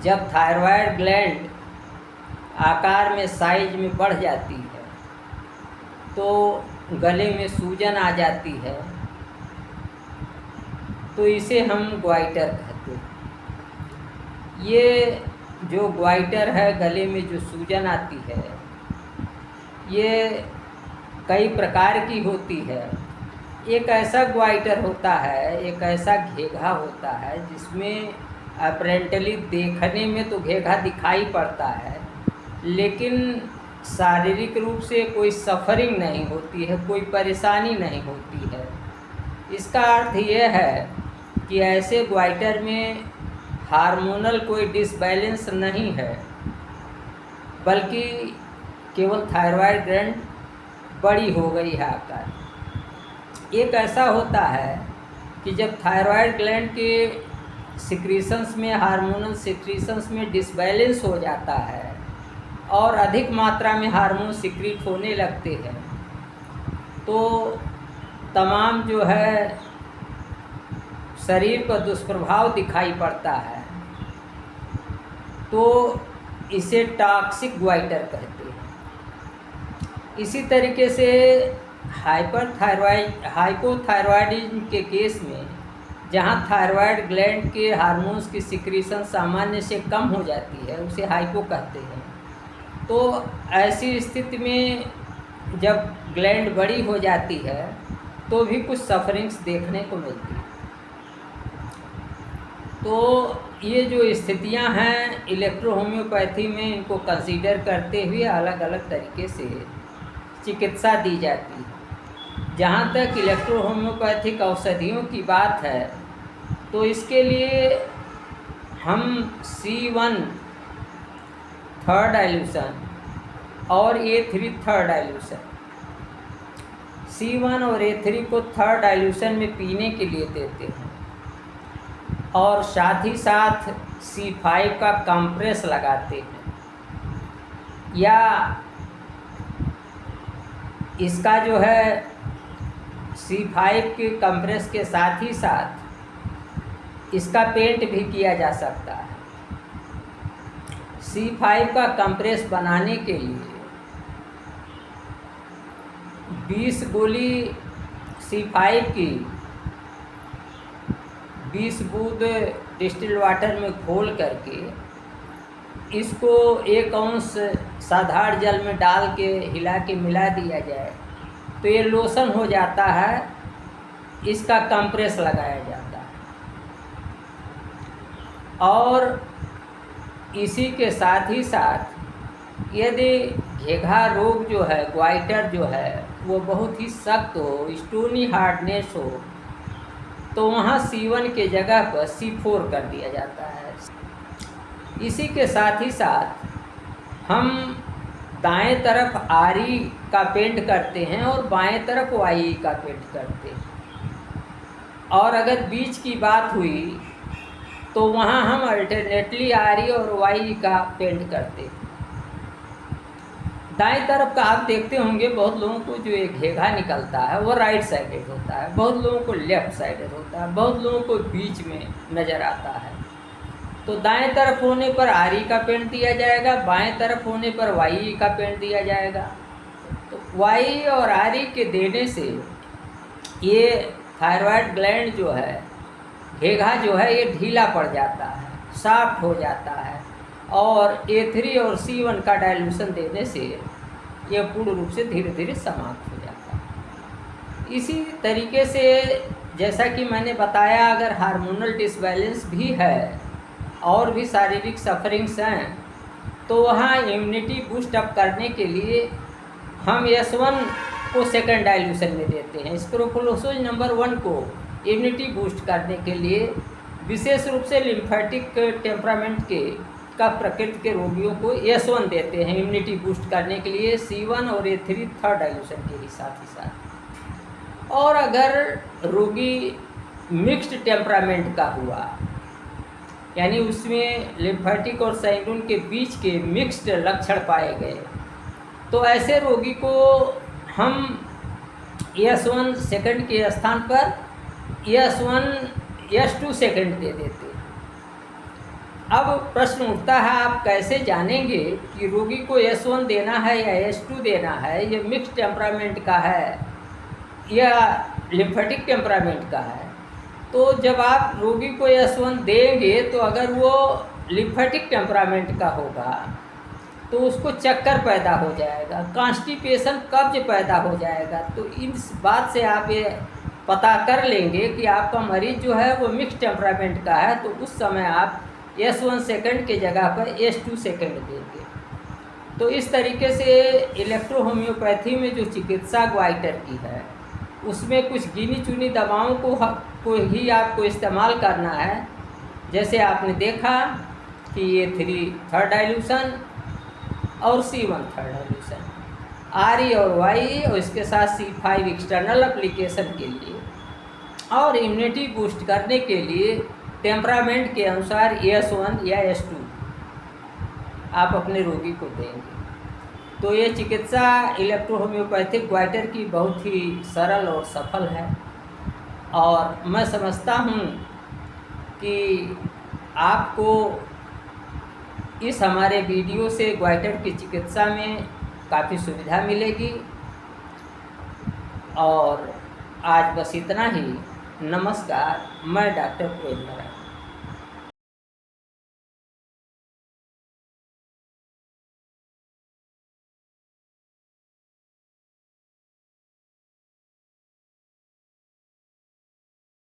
जब thyroid gland आकार में साइज में बढ़ जाती है तो गले में सूजन आ जाती है, तो इसे हम ग्वाइटर कहते हैं। ये जो ग्वाइटर है, गले में जो सूजन आती है, ये कई प्रकार की होती है। एक ऐसा ग्वाइटर होता है, एक ऐसा घेघा होता है जिसमें अपेरेंटली देखने में तो घेघा दिखाई पड़ता है, लेकिन शारीरिक रूप से कोई सफरिंग नहीं होती है, कोई परेशानी नहीं होती है। इसका अर्थ यह है कि ऐसे ग्वाइटर में हार्मोनल कोई डिसबैलेंस नहीं है, बल्कि केवल थायराइड ग्लैंड बड़ी हो गई है आकार। एक ऐसा होता है कि जब थायराइड ग्लैंड के सिक्रीशंस में, हार्मोनल सिक्रीशंस में डिसबैलेंस हो जाता है और अधिक मात्रा में हार्मोन सिक्रीट होने लगते हैं, तो तमाम जो है शरीर पर दुष्प्रभाव दिखाई पड़ता है, तो इसे टॉक्सिक ग्वाइटर कहते हैं। इसी तरीके से हाइपोथायरॉयडिज्म के केस में, जहां थायराइड ग्लैंड के हार्मोन्स की सिक्रीशन सामान्य से कम हो जाती है, उसे हाइपो कहते हैं। तो ऐसी स्थिति में जब ग्लैंड बड़ी हो जाती है तो भी कुछ सफरिंग्स देखने को मिलती है। तो ये जो स्थितियां हैं, इलेक्ट्रोहोम्योपैथी में इनको कंसीडर करते हुए अलग अलग तरीके से चिकित्सा दी जाती है। जहाँ तक इलेक्ट्रोहोम्योपैथिक औषधियों की बात है, तो इसके लिए हम C1 थर्ड डाइल्यूशन और A3 थर्ड डाइल्यूशन, C1 और A3 को थर्ड डाइल्यूशन में पीने के लिए देते हैं, और साथ ही साथ C5 का कंप्रेस लगाते हैं, या इसका जो है C5 के कंप्रेस के साथ ही साथ इसका पेंट भी किया जा सकता है। C5 का कंप्रेस बनाने के लिए 20 गोली C5 की 20 बूंद डिस्टिल वाटर में घोल करके इसको 1 अंश साधारण जल में डाल के हिला के मिला दिया जाए, तो ये लोशन हो जाता है। इसका कंप्रेस लगाया जाता है, और इसी के साथ ही साथ यदि घेघा रोग जो है, ग्वाइटर जो है, वो बहुत ही सख्त हो, स्टोनी हार्डनेस हो, तो वहाँ C1 के जगह पर C4 कर दिया जाता है। इसी के साथ ही साथ हम दाएं तरफ RE का पेंट करते हैं और बाएं तरफ YE का पेंट करते हैं, और अगर बीच की बात हुई तो वहाँ हम अल्टरनेटली RE और YE का पेंट करते हैं। दाएं तरफ का आप देखते होंगे, बहुत लोगों को जो एक घेघा निकलता है वो राइट साइडेड होता है, बहुत लोगों को लेफ़्ट साइडेड होता है, बहुत लोगों को बीच में नज़र आता है। तो दाएं तरफ होने पर RE का पेंट दिया जाएगा, बाएं तरफ होने पर YE का पेंट दिया जाएगा। तो YE और RE के देने से ये थायराइड ग्लैंड जो है, घेघा जो है, ये ढीला पड़ जाता है, सॉफ्ट हो जाता है, और A3 और C1 का डाइल्यूशन देने से यह पूर्ण रूप से धीरे धीरे समाप्त हो जाता है। इसी तरीके से जैसा कि मैंने बताया, अगर हार्मोनल डिसबैलेंस भी है और भी शारीरिक सफरिंग्स हैं, तो वहाँ इम्यूनिटी बूस्ट अप करने के लिए हम S1 को सेकंड डाइल्यूशन में देते हैं। स्क्रोफुलोसोज नंबर 1 को इम्यूनिटी बूस्ट करने के लिए, विशेष रूप से लिम्फेटिक टेम्परामेंट का प्रकृति के रोगियों को S1 देते हैं इम्यूनिटी बूस्ट करने के लिए, C1 और A3 थर्ड डाइल्यूशन के ही साथ। और अगर रोगी मिक्स्ड टेम्परामेंट का हुआ, यानी उसमें लिम्फेटिक और सैंगुइन के बीच के मिक्स्ड लक्षण पाए गए, तो ऐसे रोगी को हम S1 सेकंड के स्थान पर S2 सेकंड दे देते हैं। अब प्रश्न उठता है, आप कैसे जानेंगे कि रोगी को S1 देना है या S2 देना है, ये मिक्स टेम्परामेंट का है या लिम्फेटिक टेम्परामेंट का है। तो जब आप रोगी को S1 देंगे तो अगर वो लिम्फेटिक टेम्परामेंट का होगा तो उसको चक्कर पैदा हो जाएगा, कॉन्स्टिपेशन, कब्ज पैदा हो जाएगा। तो इस बात से आप ये पता कर लेंगे कि आपका मरीज जो है वो मिक्स टेम्परामेंट का है, तो उस समय आप S1 सेकंड के जगह पर S2 सेकंड देंगे। तो इस तरीके से इलेक्ट्रो होम्योपैथी में जो चिकित्सा ग्वाइटर की है उसमें कुछ गिनी चुनी दवाओं को ही आपको इस्तेमाल करना है। जैसे आपने देखा कि ये 3 थर्ड डाइल्यूशन और C1 थर्ड डाइल्यूशन, RE और YE, और इसके साथ C5 एक्सटर्नल एप्लीकेशन के लिए और इम्यूनिटी बूस्ट करने के लिए टेम्परामेंट के अनुसार S1 या S2 आप अपने रोगी को देंगे। तो ये चिकित्सा इलेक्ट्रो होम्योपैथिक ग्वाइटर की बहुत ही सरल और सफल है, और मैं समझता हूँ कि आपको इस हमारे वीडियो से ग्वाइटर की चिकित्सा में काफ़ी सुविधा मिलेगी। और आज बस इतना ही। नमस्कार, मैं डॉक्टर प्रेम नारायण।